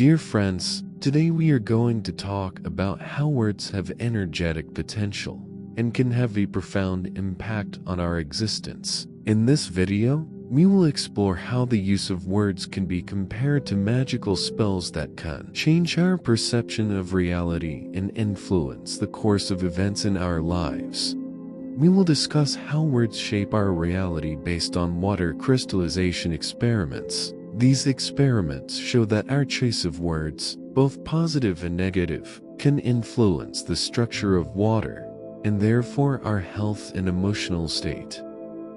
Dear friends, today we are going to talk about how words have energetic potential and can have a profound impact on our existence. In this video, we will explore how the use of words can be compared to magical spells that can change our perception of reality and influence the course of events in our lives. We will discuss how words shape our reality based on water crystallization experiments. These experiments show that our choice of words, both positive and negative, can influence the structure of water, and therefore our health and emotional state.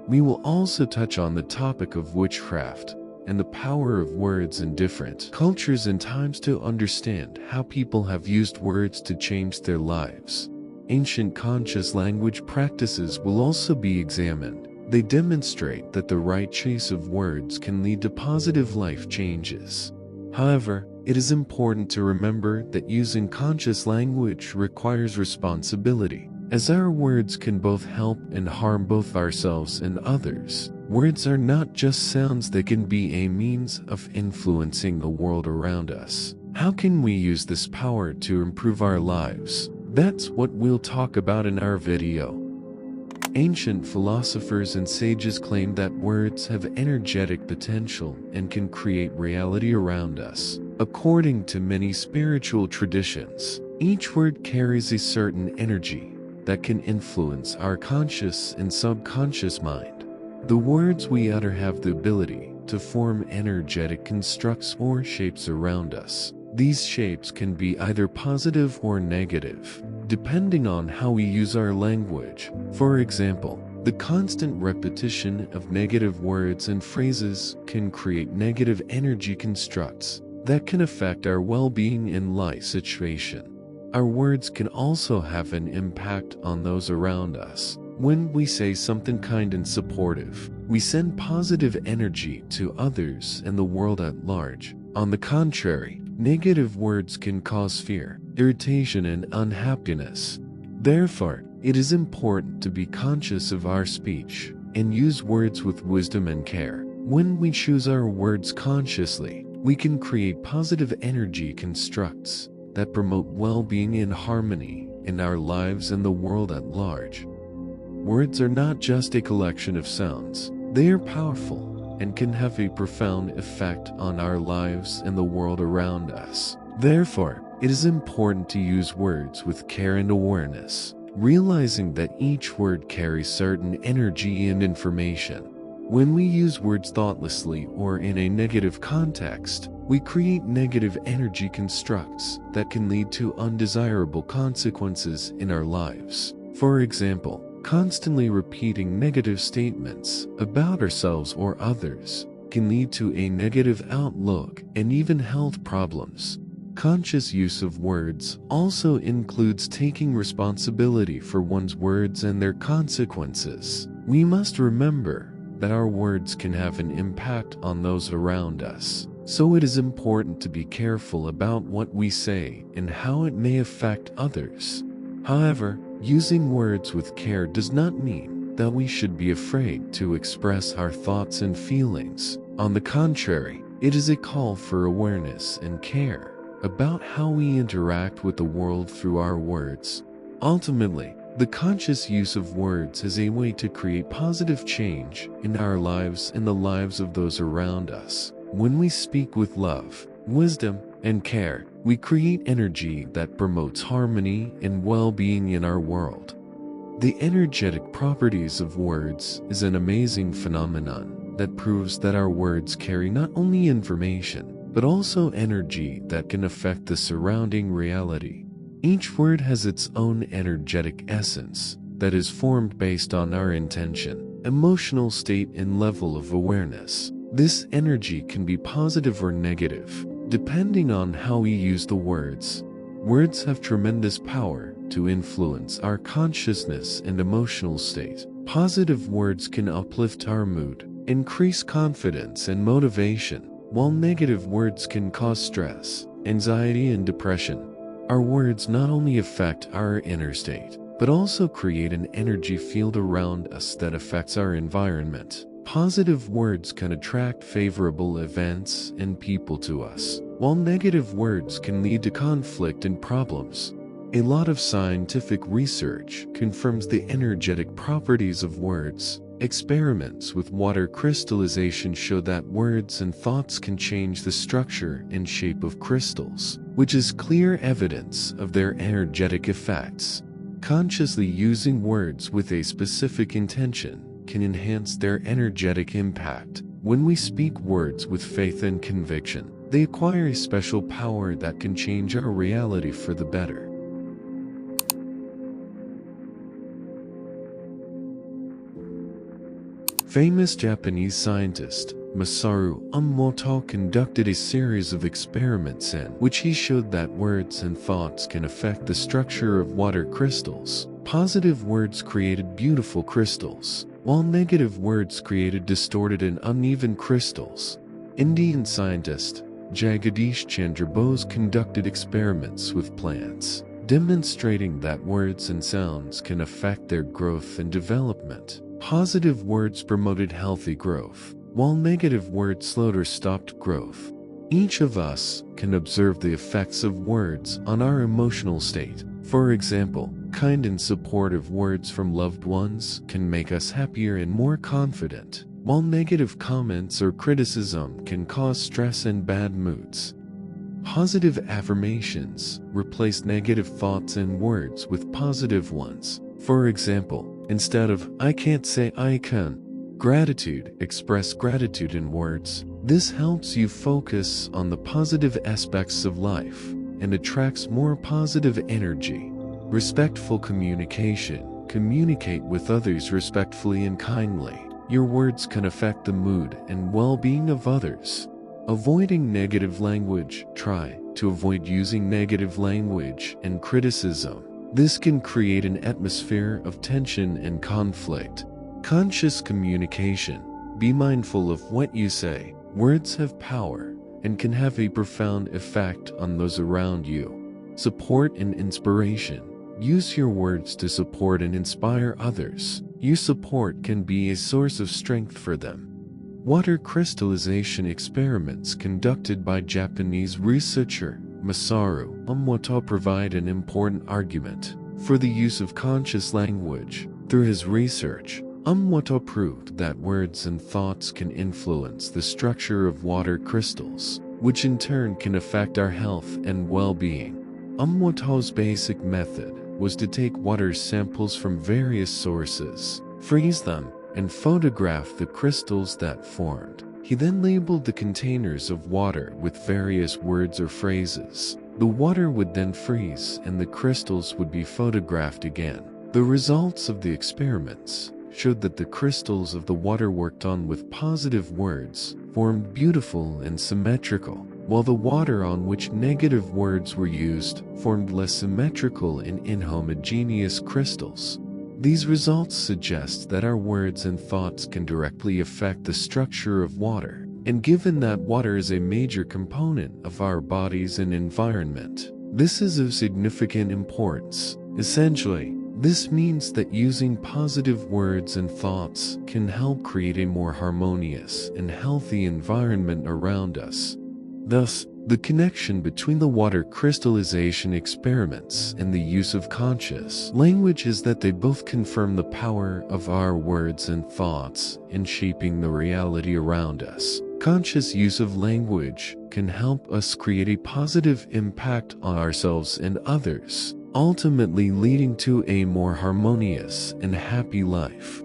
We will also touch on the topic of witchcraft and the power of words in different cultures and times to understand how people have used words to change their lives. Ancient conscious language practices will also be examined. They demonstrate that the right choice of words can lead to positive life changes. However, it is important to remember that using conscious language requires responsibility, as our words can both help and harm both ourselves and others. Words are not just sounds, they can be a means of influencing the world around us. How can we use this power to improve our lives? That's what we'll talk about in our video. Ancient philosophers and sages claimed that words have energetic potential and can create reality around us. According to many spiritual traditions, each word carries a certain energy that can influence our conscious and subconscious mind. The words we utter have the ability to form energetic constructs or shapes around us. These shapes can be either positive or negative, depending on how we use our language. For example, the constant repetition of negative words and phrases can create negative energy constructs that can affect our well-being in life situation. Our words can also have an impact on those around us. When we say something kind and supportive, we send positive energy to others and the world at large. On the contrary, negative words can cause fear, irritation, and unhappiness. Therefore, it is important to be conscious of our speech and use words with wisdom and care. When we choose our words consciously, we can create positive energy constructs that promote well-being and harmony in our lives and the world at large. Words are not just a collection of sounds. They are powerful and can have a profound effect on our lives and the world around us. Therefore, it is important to use words with care and awareness, realizing that each word carries certain energy and information. When we use words thoughtlessly or in a negative context, we create negative energy constructs that can lead to undesirable consequences in our lives. For example, constantly repeating negative statements about ourselves or others can lead to a negative outlook and even health problems. Conscious use of words also includes taking responsibility for one's words and their consequences. We must remember that our words can have an impact on those around us. So it is important to be careful about what we say and how it may affect others. However, using words with care does not mean that we should be afraid to express our thoughts and feelings. On the contrary, it is a call for awareness and care about how we interact with the world through our words. Ultimately, the conscious use of words is a way to create positive change in our lives and the lives of those around us. When we speak with love, wisdom, and care, we create energy that promotes harmony and well-being in our world. The energetic properties of words is an amazing phenomenon that proves that our words carry not only information, but also energy that can affect the surrounding reality. Each word has its own energetic essence that is formed based on our intention, emotional state, and level of awareness. This energy can be positive or negative, depending on how we use the words. Words have tremendous power to influence our consciousness and emotional state. Positive words can uplift our mood, increase confidence and motivation, while negative words can cause stress, anxiety, and depression. Our words not only affect our inner state, but also create an energy field around us that affects our environment. Positive words can attract favorable events and people to us. while negative words can lead to conflict and problems. A lot of scientific research confirms the energetic properties of words. Experiments with water crystallization show that words and thoughts can change the structure and shape of crystals, which is clear evidence of their energetic effects. Consciously using words with a specific intention can enhance their energetic impact. When we speak words with faith and conviction, they acquire a special power that can change our reality for the better. Famous Japanese scientist Masaru Emoto conducted a series of experiments in which he showed that words and thoughts can affect the structure of water crystals. Positive words created beautiful crystals, while negative words created distorted and uneven crystals. Indian scientist Jagadish Chandra Bose conducted experiments with plants, demonstrating that words and sounds can affect their growth and development. Positive words promoted healthy growth, while negative words slowed or stopped growth. Each of us can observe the effects of words on our emotional state. For example, kind and supportive words from loved ones can make us happier and more confident, while negative comments or criticism can cause stress and bad moods. Positive affirmations replace negative thoughts and words with positive ones. For example, instead of "I can't," say "I can." Gratitude, express gratitude in words. This helps you focus on the positive aspects of life and attracts more positive energy. Respectful communication. Communicate with others respectfully and kindly. Your words can affect the mood and well-being of others. Avoiding negative language. Try to avoid using negative language and criticism. This can create an atmosphere of tension and conflict. Conscious communication. Be mindful of what you say. Words have power and can have a profound effect on those around you. Support and inspiration. Use your words to support and inspire others. Your support can be a source of strength for them. Water crystallization experiments conducted by Japanese researcher Masaru Emoto provide an important argument for the use of conscious language. Through his research, Emoto proved that words and thoughts can influence the structure of water crystals, which in turn can affect our health and well-being. Emoto's basic method was to take water samples from various sources, freeze them, and photograph the crystals that formed. He then labeled the containers of water with various words or phrases. The water would then freeze and the crystals would be photographed again. The results of the experiments showed that the crystals of the water worked on with positive words formed beautiful and symmetrical, while the water on which negative words were used formed less symmetrical and inhomogeneous crystals. These results suggest that our words and thoughts can directly affect the structure of water, and given that water is a major component of our bodies and environment, this is of significant importance. Essentially, this means that using positive words and thoughts can help create a more harmonious and healthy environment around us. Thus, the connection between the water crystallization experiments and the use of conscious language is that they both confirm the power of our words and thoughts in shaping the reality around us. Conscious use of language can help us create a positive impact on ourselves and others, ultimately leading to a more harmonious and happy life.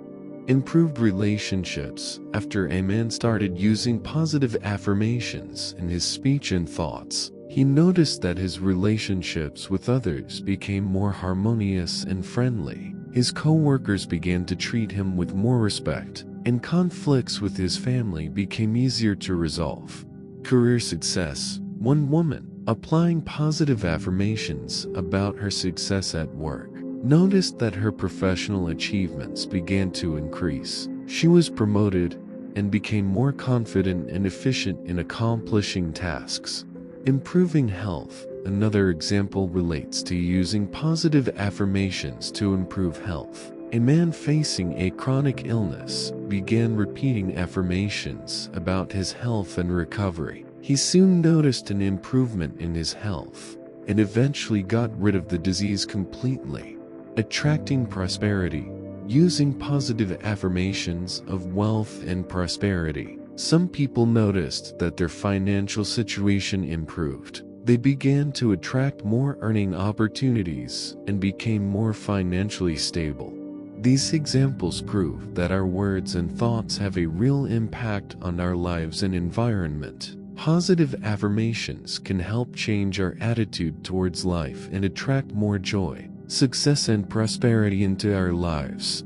Improved relationships. After a man started using positive affirmations in his speech and thoughts, he noticed that his relationships with others became more harmonious and friendly. His co-workers began to treat him with more respect, and conflicts with his family became easier to resolve. Career success. One woman, applying positive affirmations about her success at work, noticed that her professional achievements began to increase. She was promoted and became more confident and efficient in accomplishing tasks. Improving health. Another example relates to using positive affirmations to improve health. A man facing a chronic illness began repeating affirmations about his health and recovery. He soon noticed an improvement in his health and eventually got rid of the disease completely, attracting prosperity. Using positive affirmations of wealth and prosperity, some people noticed that their financial situation improved. They began to attract more earning opportunities and became more financially stable. These examples prove that our words and thoughts have a real impact on our lives and environment. Positive affirmations can help change our attitude towards life and attract more joy, success, and prosperity into our lives.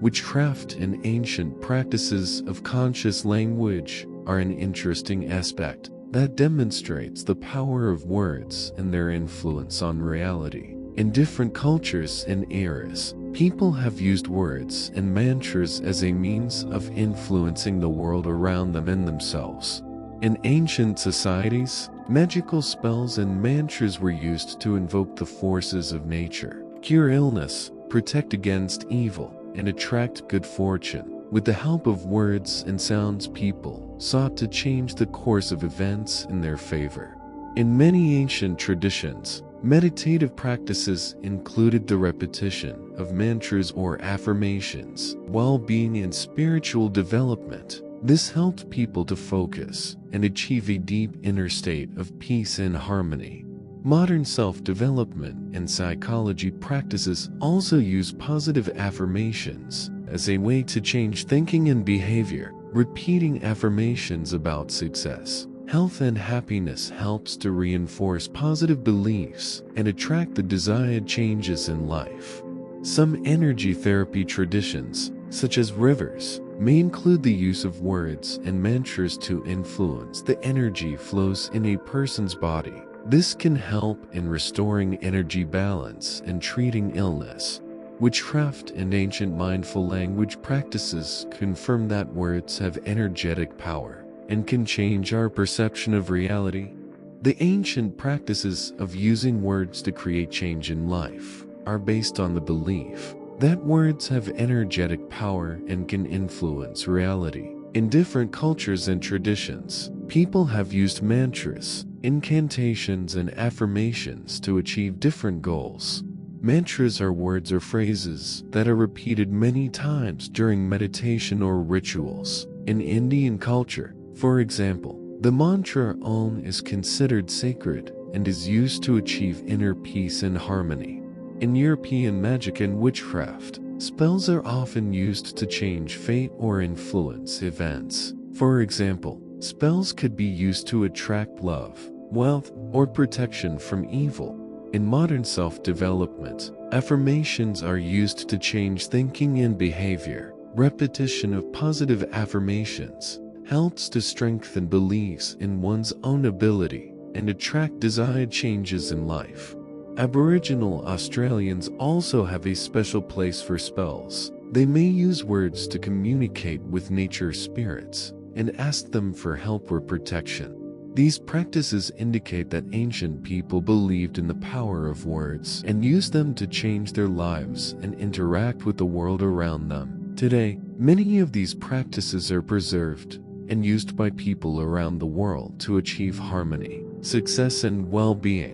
Witchcraft and ancient practices of conscious language are an interesting aspect that demonstrates the power of words and their influence on reality. In different cultures and eras, people have used words and mantras as a means of influencing the world around them and themselves. In ancient societies, magical spells and mantras were used to invoke the forces of nature, cure illness, protect against evil, and attract good fortune. With the help of words and sounds, people sought to change the course of events in their favor. In many ancient traditions, meditative practices included the repetition of mantras or affirmations while being in spiritual development. This helped people to focus and achieve a deep inner state of peace and harmony. Modern self-development and psychology practices also use positive affirmations as a way to change thinking and behavior. Repeating affirmations about success, health, and happiness helps to reinforce positive beliefs and attract the desired changes in life. Some energy therapy traditions, such as rivers, may include the use of words and mantras to influence the energy flows in a person's body. This can help in restoring energy balance and treating illness. Witchcraft and ancient mindful language practices confirm that words have energetic power and can change our perception of reality. The ancient practices of using words to create change in life are based on the belief that words have energetic power and can influence reality. In different cultures and traditions, people have used mantras, incantations, and affirmations to achieve different goals. Mantras are words or phrases that are repeated many times during meditation or rituals. In Indian culture, for example, the mantra Om is considered sacred and is used to achieve inner peace and harmony. In European magic and witchcraft, spells are often used to change fate or influence events. For example, spells could be used to attract love, wealth, or protection from evil. In modern self-development, affirmations are used to change thinking and behavior. Repetition of positive affirmations helps to strengthen beliefs in one's own ability and attract desired changes in life. Aboriginal Australians also have a special place for spells. They may use words to communicate with nature spirits and ask them for help or protection. These practices indicate that ancient people believed in the power of words and used them to change their lives and interact with the world around them. Today, many of these practices are preserved and used by people around the world to achieve harmony, success, and well-being.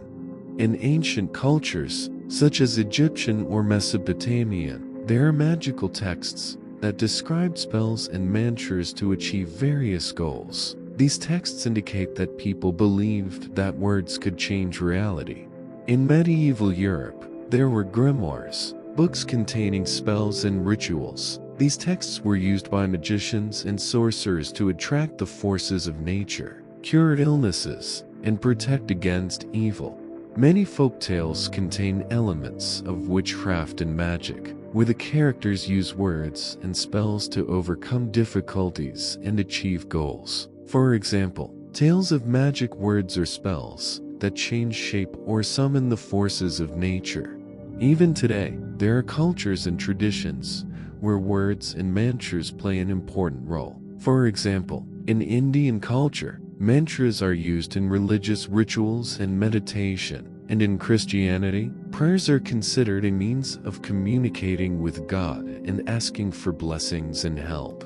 In ancient cultures, such as Egyptian or Mesopotamian, there are magical texts that describe spells and mantras to achieve various goals. These texts indicate that people believed that words could change reality. In medieval Europe, there were grimoires, books containing spells and rituals. These texts were used by magicians and sorcerers to attract the forces of nature, cure illnesses, and protect against evil. Many folk tales contain elements of witchcraft and magic, where the characters use words and spells to overcome difficulties and achieve goals. For example, tales of magic words or spells that change shape or summon the forces of nature. Even today, there are cultures and traditions where words and mantras play an important role. For example, in Indian culture, mantras are used in religious rituals and meditation, and in Christianity, prayers are considered a means of communicating with God and asking for blessings and help.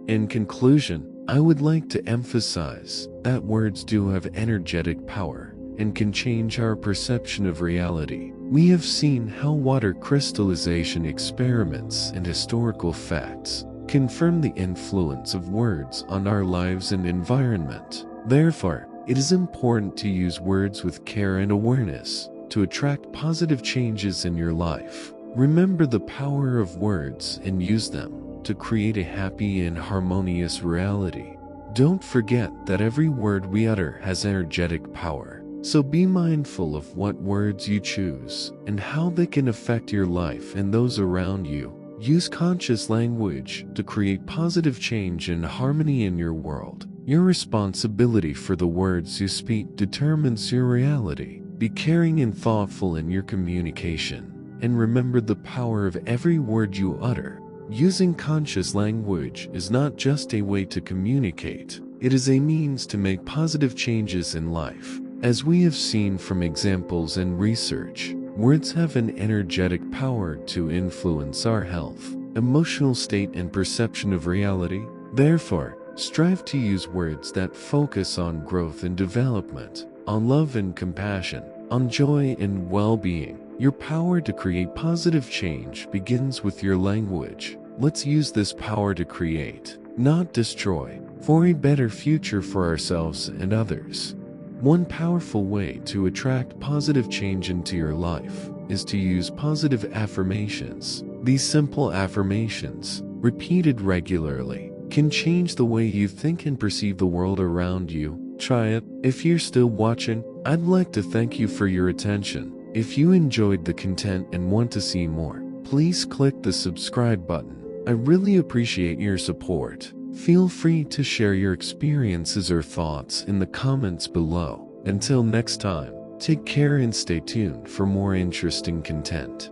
In conclusion, I would like to emphasize that words do have energetic power and can change our perception of reality. We have seen how water crystallization experiments and historical facts confirm the influence of words on our lives and environment. Therefore, it is important to use words with care and awareness to attract positive changes in your life. Remember the power of words and use them to create a happy and harmonious reality. Don't forget that every word we utter has energetic power, so be mindful of what words you choose and how they can affect your life and those around you. Use conscious language to create positive change and harmony in your world. Your responsibility for the words you speak determines your reality. Be caring and thoughtful in your communication, and remember the power of every word you utter. Using conscious language is not just a way to communicate, it is a means to make positive changes in life. As we have seen from examples and research, words have an energetic power to influence our health, emotional state, and perception of reality. Therefore, strive to use words that focus on growth and development, on love and compassion, on joy and well-being. Your power to create positive change begins with your language. Let's use this power to create, not destroy, for a better future for ourselves and others. One powerful way to attract positive change into your life is to use positive affirmations. These simple affirmations, repeated regularly, can change the way you think and perceive the world around you. Try it. If you're still watching, I'd like to thank you for your attention. If you enjoyed the content and want to see more, please click the subscribe button. I really appreciate your support. Feel free to share your experiences or thoughts in the comments below. Until next time, take care and stay tuned for more interesting content.